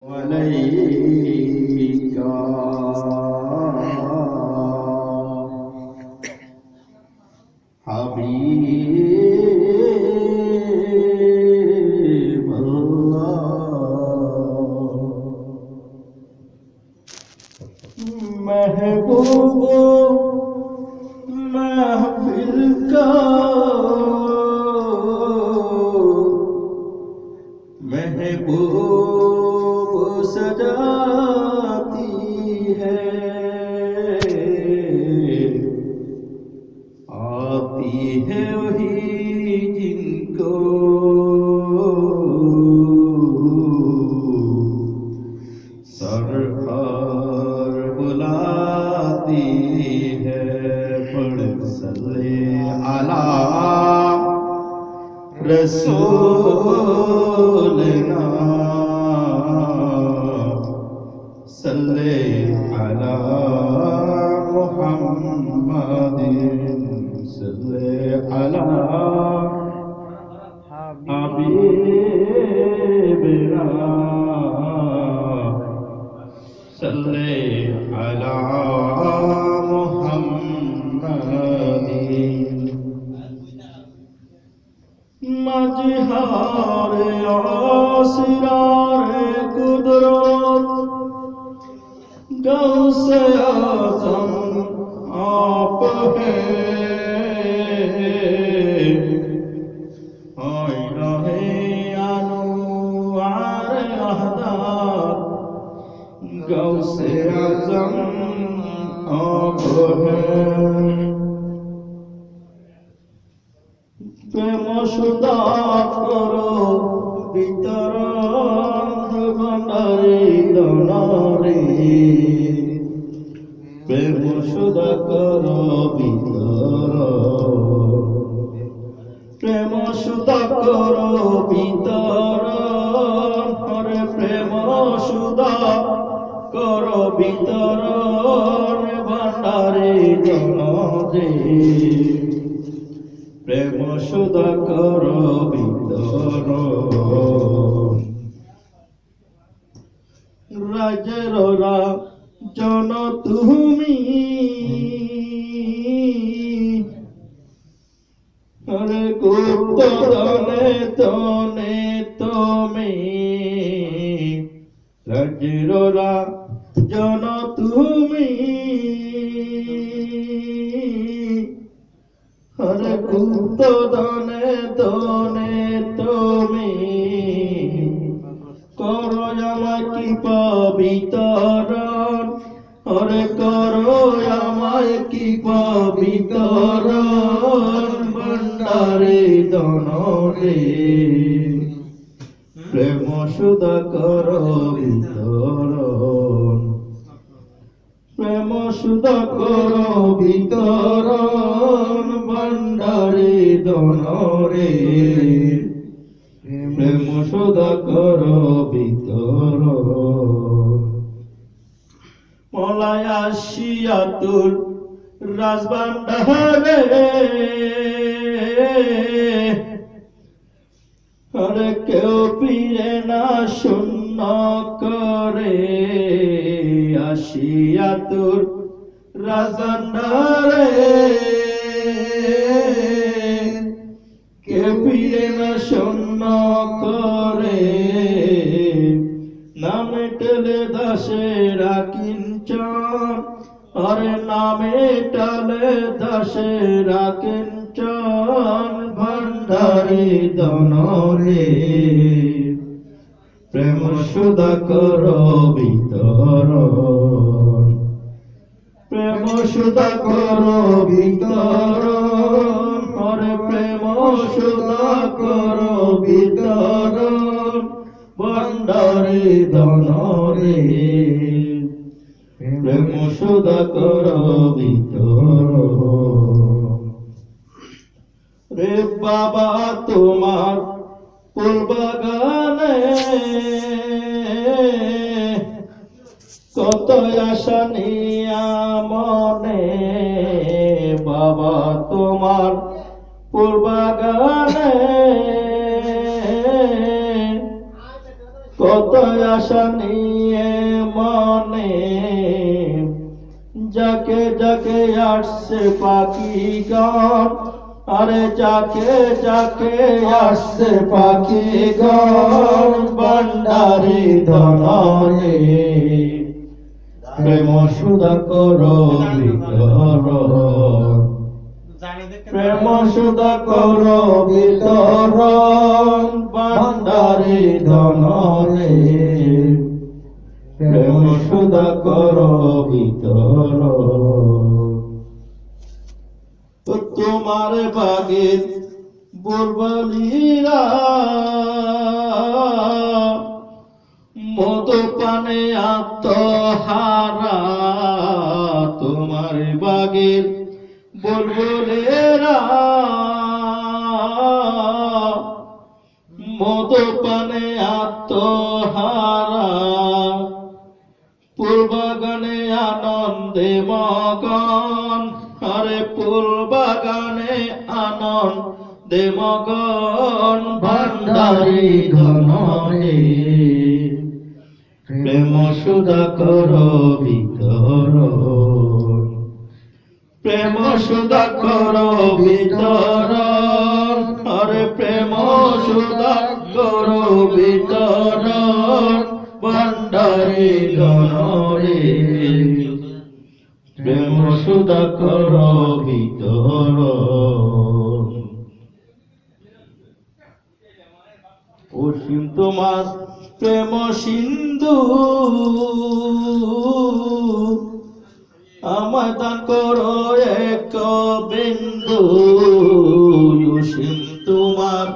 عليك حبيب الله महबूब महफिल का महबूब सजाती है आती है वही जिनको सरकार बुलाती है पढ़ सल्ले अला रसूलना सल्ले अला मुहम्मदिन सल्ले अला हबीबिना सल्ले अला मुहम्मदिन मजहारे आसिरारे कुदरत गौसे आज़म आप हैं अनुवार अहदात गौसे आज़म आप हैं प्रेम सुधा करो वितरण भंडारी दोनारे प्रेम सुधा करो वितरण प्रेम सुधा करो वितरण हरे प्रेम सुधा करो वितरण भंडारी दोनारे प्रेम सुधा करो वितरण राजेर राजन तुमी हरे गुप्त दने तने तमे राजेर राजन तुमी हरे गुप्त दने दने তুমি করো আমায় কি পবিতরণ হরে করো আমায় কি পবিতরণ ভণ্ডারে দনরে প্রেম সুধা করো বিতরণ প্রেম সুধা করো বিতরণ ভণ্ডারে দনরে প্রেম সুধা করো বিতরণ মলায় আসিয়াতুল রাজভান্ডারে হরে কেউ ফিরে না শূন্য করে আসিয়াতুল রাজভান্ডারে কেউ ফিরে না শূন্য করে নামে টেলে দাসেরা কিঞ্চন আরে নামে টালে দাসেরা কিঞ্চন ভণ্ডারি দনরে প্রেম সুধা করো বিতরণ প্রেম সুধা করো বিতরণ হরে প্রেম সুধা করো বিতরণ ভণ্ডারে দনরে প্রেম সুধা করো বিতরণ রে বাবা তোমার ফুল বাগানে কত আশা নিয়া মনে বাবা তোমার ফুল বাগানে কত আশা নিয়ে মনে যাকে যাকে আসছে পাখি গান, আরে যাকে যাকে আসছে পাখি গান, ভান্ডারি ধনরে প্রেম সুধা করো বিতরণ, প্রেম সুধা করো বিতরণ, ভান্ডারি ধনরে প্রেম সুধা করো বিতরণ। তোমার বাগের বুলবুলিরা মধু পানে আত্মহারা, তোমার বাগের বুলবুলেরা মধু পানে আত্মহারা, ফুল বাগানে আনন্দে মগন, আরে ফুল বাগানে আনন্দে মগন, ভান্ডারি ধনরে প্রেম সুধা করো বিতরণ, প্রেম সুধা করো বিতরণ, আরে প্রেম সুধা করো বিতরণ, ভান্ডারি ধনরে প্রেম সুধা করো বিতরণ। অসীম তোমার প্রেম সিন্ধু আমায় দান করো এক বিন্দু, অসীম তোমার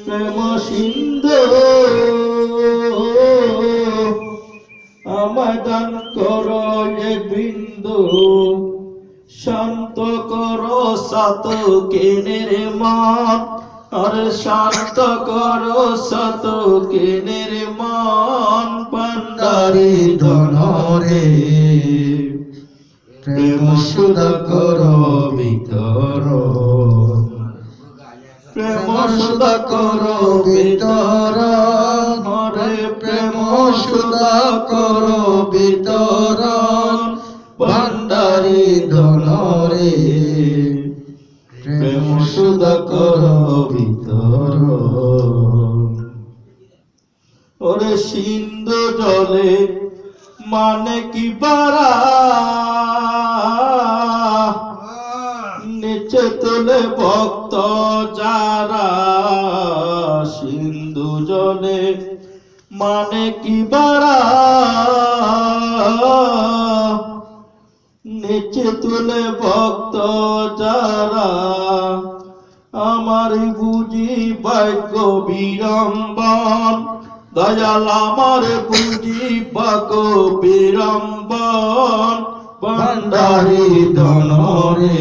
প্রেম সিন্ধু আমায় দান করো এক বিন্দু, শান্ত করো সাত কেনের মন, আরে শান্ত করো সাত কেনের মন, ভান্ডারি ধনরে প্রেম সুধা করো বিতরণ, প্রেম সুধা করো বিতরণ, আরে প্রেম সুধা করো বিতরণ, ভান্ডারি ধনরে প্রেম সুধা করো বিতরণ। ওরে সিন্ধু জলে মানে কি পারা, নিচে তোলে ভক্ত যারা, সিন্ধু জলে মানে কি বারা, নিচে তুলে ভক্ত যারা, আমারই বুঝি ভাগ্য বিড়ম্বন, দয়াল আমার বুঝি ভাগ্য বিড়ম্বন, ভান্ডারি ধনরে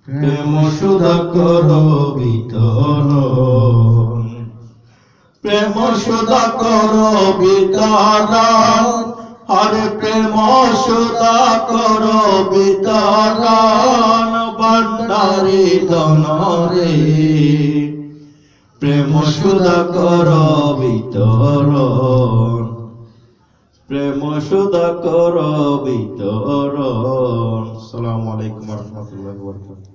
প্রেম সুধা করো বিতরণ, প্রেম সুধা করো বিতরণ, আরে প্রেম সুধা করো বিতরণ, ভান্ডারি ধনরে প্রেম সুধা করো বিতরণ, প্রেম সুধা করো বিতরণ। আসসালামু আলাইকুম ওয়া রাহমাতুল্লাহি ওয়া বারাকাতুহু।